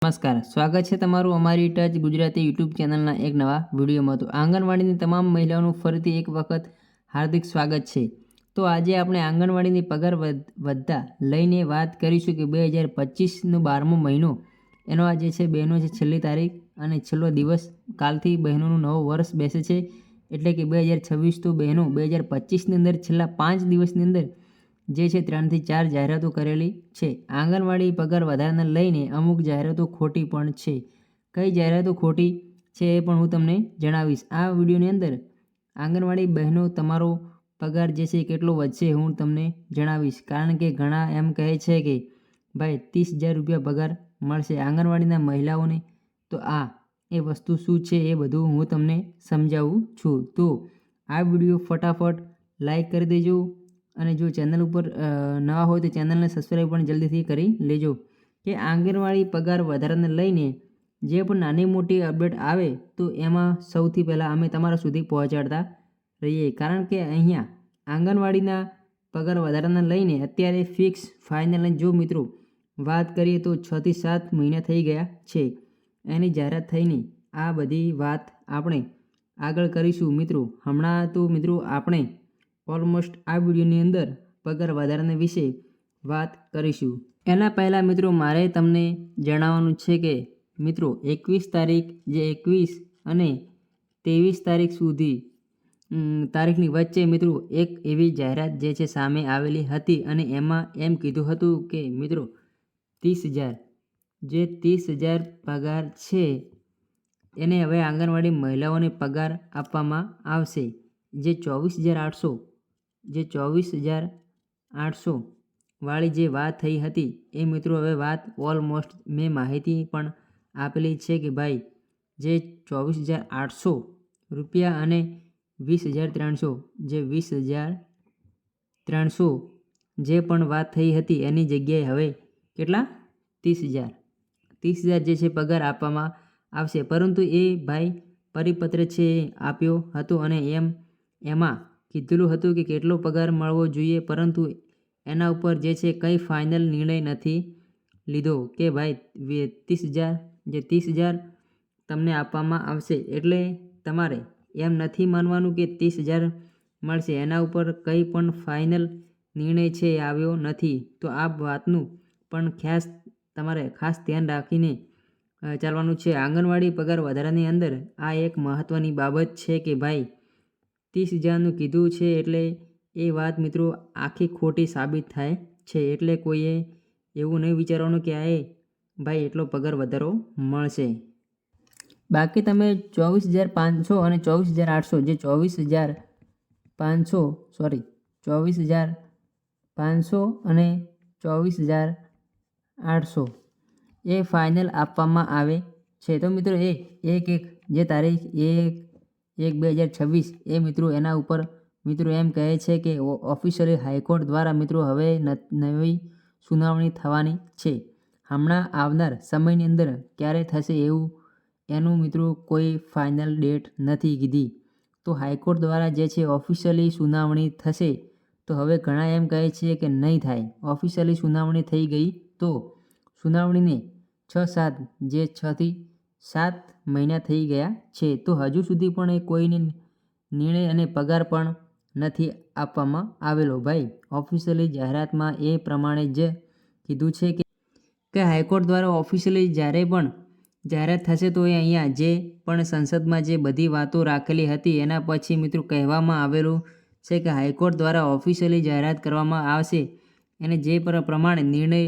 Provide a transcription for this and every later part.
નમસ્કાર, સ્વાગત છે તમારું અમારી ટચ ગુજરાતી યુટ્યુબ ચેનલના એક નવા વિડીયોમાં. તો આંગણવાડીની તમામ મહિલાઓનું ફરીથી એક વખત હાર્દિક સ્વાગત છે. તો આજે આપણે આંગણવાડીની પગાર વધતા લઈને વાત કરીશું કે 2025નો 12મો મહિનો એનો આજે છે બહેનો છે છેલ્લી તારીખ અને છેલ્લો દિવસ. કાલથી બહેનોનું નવો વર્ષ બેસે છે એટલે કે 2026. તો બહેનો 2025ની અંદર છેલ્લા 5 દિવસની અંદર જે છે 3 થી 4 જાહેરાતો કરેલી છે. આંગણવાડી પગાર વધારાને લઈને અમુક જાહેરાતો ખોટી પણ છે. કઈ જાહેરાતો ખોટી છે એ પણ હું તમને જણાવીશ આ વિડીયોની અંદર. આંગણવાડી બહેનો તમારો પગાર જે છે કેટલો વધશે હું તમને જણાવીશ. કારણ કે ઘણા એમ કહે છે કે ભાઈ 30,000 રૂપિયા પગાર મળશે આંગણવાડીના મહિલાઓને. તો એ વસ્તુ શું છે એ બધું હું તમને સમજાવું છું. તો આ વિડીયો ફટાફટ લાઈક કરી દેજો અને જો ચેનલ ઉપર નવા હોય તો ચેનલને સબસ્ક્રાઈબ પણ જલ્દીથી કરી લેજો. કે આંગણવાડી પગાર વધારાને લઈને જે પણ નાની મોટી અપડેટ આવે તો એમાં સૌથી પહેલાં અમે તમારા સુધી પહોંચાડતા રહીએ. કારણ કે અહીંયા આંગણવાડીના પગાર વધારાને લઈને અત્યારે ફિક્સ ફાઇનલ જો મિત્રો વાત કરીએ તો 6 થી 7 મહિના થઈ ગયા છે એની જાહેરાત થઈને. આ બધી વાત આપણે આગળ કરીશું મિત્રો. હમણાં તો મિત્રો આપણે ઓલમોસ્ટ આ વિડીયોની અંદર પગાર વધારાને વિશે વાત કરીશું. એના પહેલાં મિત્રો મારે તમને જણાવવાનું છે કે મિત્રો 21 તારીખ જે 21 અને 23 તારીખ સુધી તારીખની વચ્ચે મિત્રો એક એવી જાહેરાત જે છે સામે આવેલી હતી અને એમાં એમ કીધું હતું કે મિત્રો 30,000 જે 30,000 પગાર છે એને હવે આંગણવાડી મહિલાઓને પગાર આપવામાં આવશે. જે 24,800 વાળી જે વાત થઈ હતી એ મિત્રો હવે વાત ઓલમોસ્ટ મેં માહિતી પણ આપેલી છે કે ભાઈ જે 24,800 રૂપિયા અને 20,300 જે 20,300 જે પણ વાત થઈ હતી એની જગ્યાએ હવે કેટલા 30,000 જે છે પગાર આપવામાં આવશે. પરંતુ એ ભાઈ પરિપત્ર છે એ આપ્યો હતો અને એમાં કીધેલું હતું કે કેટલો પગાર મળવો જોઈએ, પરંતુ એના ઉપર જે છે કંઈ ફાઇનલ નિર્ણય નથી લીધો કે ભાઈ 30,000 જે 30,000 તમને આપવામાં આવશે. એટલે તમારે એમ નથી માનવાનું કે 30,000 મળશે, એના ઉપર કંઈ પણ ફાઇનલ નિર્ણય છે એ આવ્યો નથી. તો આ વાતનું પણ તમારે ખાસ ધ્યાન રાખીને ચાલવાનું છે. આંગણવાડી પગાર વધારાની અંદર આ એક મહત્ત્વની બાબત છે કે ભાઈ 30,000નું કીધું છે એટલે એ વાત મિત્રો આખી ખોટી સાબિત થાય છે. એટલે કોઈએ એવું નહીં વિચારવાનું કે ભાઈ એટલો પગાર વધારો મળશે. બાકી તમે 24,500 અને 24,800 જે 24,500 અને 24,800 એ ફાઇનલ આપવામાં આવે છે. તો મિત્રો એક જે તારીખ 1/1/2026 એ મિત્રો એના ઉપર મિત્રો એમ કહે છે કે ઓફિશિયલી હાઈકોર્ટ દ્વારા મિત્રો હવે નવી સુનાવણી થવાની છે. હમણાં આવનાર સમયની અંદર ક્યારે થશે એનું મિત્રો કોઈ ફાઇનલ ડેટ નથી કીધી. તો હાઈકોર્ટ દ્વારા જે છે ઓફિશિયલી સુનાવણી થશે. તો હવે ઘણા એમ કહે છે કે નહીં થાય. ઓફિશિયલી સુનાવણી થઈ ગઈ તો સુનાવણીને 6 થી 7 મહિના થઈ ગયા છે. તો હજુ સુધી પણ કોઈને નિર્ણય અને પગાર પણ નથી આપવામાં આવેલો. ભાઈ ઓફિશિયલી જાહેરાતમાં એ પ્રમાણે જ કીધું છે કે હાઈકોર્ટ દ્વારા ઓફિશિયલી જ્યારે પણ જાહેરાત થશે તો એ અહીંયા જે પણ સંસદમાં જે બધી વાતો રાખેલી હતી એના પછી મિત્રો કહેવામાં આવેલું છે કે હાઈકોર્ટ દ્વારા ઓફિશિયલી જાહેરાત કરવામાં આવશે અને જે પ્રમાણે નિર્ણય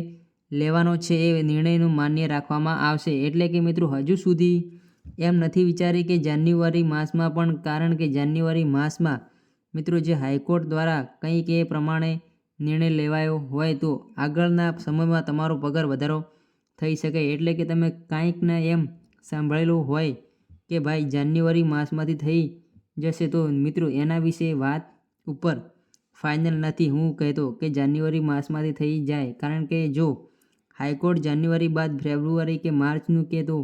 લેવાનો છે એ નિર્ણયનું માન્ય રાખવામાં આવશે. એટલે કે મિત્રો હજુ સુધી એમ નથી વિચારી કે જાન્યુઆરી માસમાં પણ, કારણ કે જાન્યુઆરી માસમાં મિત્રો જે હાઈકોર્ટ દ્વારા કંઈક એ પ્રમાણે નિર્ણય લેવાયો હોય તો આગળના સમયમાં તમારો પગાર વધારો થઈ શકે. એટલે કે તમે કાંઈકને એમ સાંભળેલું હોય કે ભાઈ જાન્યુઆરી માસમાંથી થઈ જશે, તો મિત્રો એના વિશે વાત ઉપર ફાઇનલ નથી હું કહેતો કે જાન્યુઆરી માસમાંથી થઈ જાય. કારણ કે જો હાઈકોર્ટ જાન્યુઆરી બાદ ફેબ્રુઆરી કે માર્ચનું કહે તો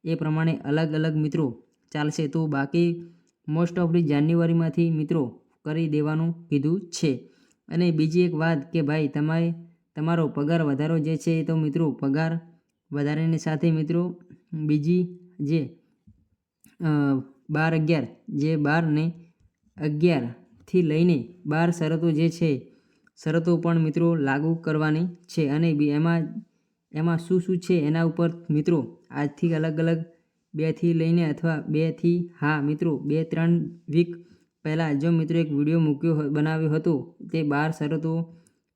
એ પ્રમાણે અલગ અલગ મિત્રો ચાલશે. તો બાકી મોસ્ટ ઓફલી જાન્યુઆરીમાંથી મિત્રો કરી દેવાનું કીધું છે. અને બીજી એક વાત કે ભાઈ તમારો પગાર વધારો જે છે તો મિત્રો પગાર વધારાની સાથે મિત્રો બીજી જે 12-11 જે 12 ને 11થી લઈને 12 શરતો જે છે શરતો પણ મિત્રો લાગુ કરવાની છે અને એમાં શું છે એના ઉપર મિત્રો આજથી અલગ 2થી લઈને અથવા 2થી મિત્રો 2-3 વીક પહેલાં જો મિત્રો એક વિડીયો બનાવ્યો હતો તે 12 શરતો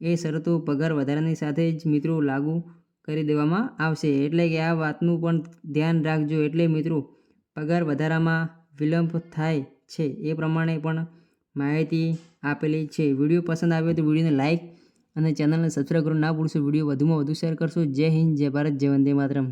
એ શરતો પગાર વધારાની સાથે જ મિત્રો લાગુ કરી દેવામાં આવશે. એટલે કે આ વાતનું પણ ધ્યાન રાખજો. એટલે મિત્રો પગાર વધારામાં વિલંબ થાય છે એ પ્રમાણે પણ માહિતી આપેલી છે. વિડીયો પસંદ આવ્યો તો વિડીયોને લાઇક અને ચેનલને સબસ્ક્રાઈબ કરવાનું ના ભૂલશો. વિડીયો વધુમાં વધુ શેર કરશો. જય હિન્દ, જય ભારત, જય વંદે માતરમ.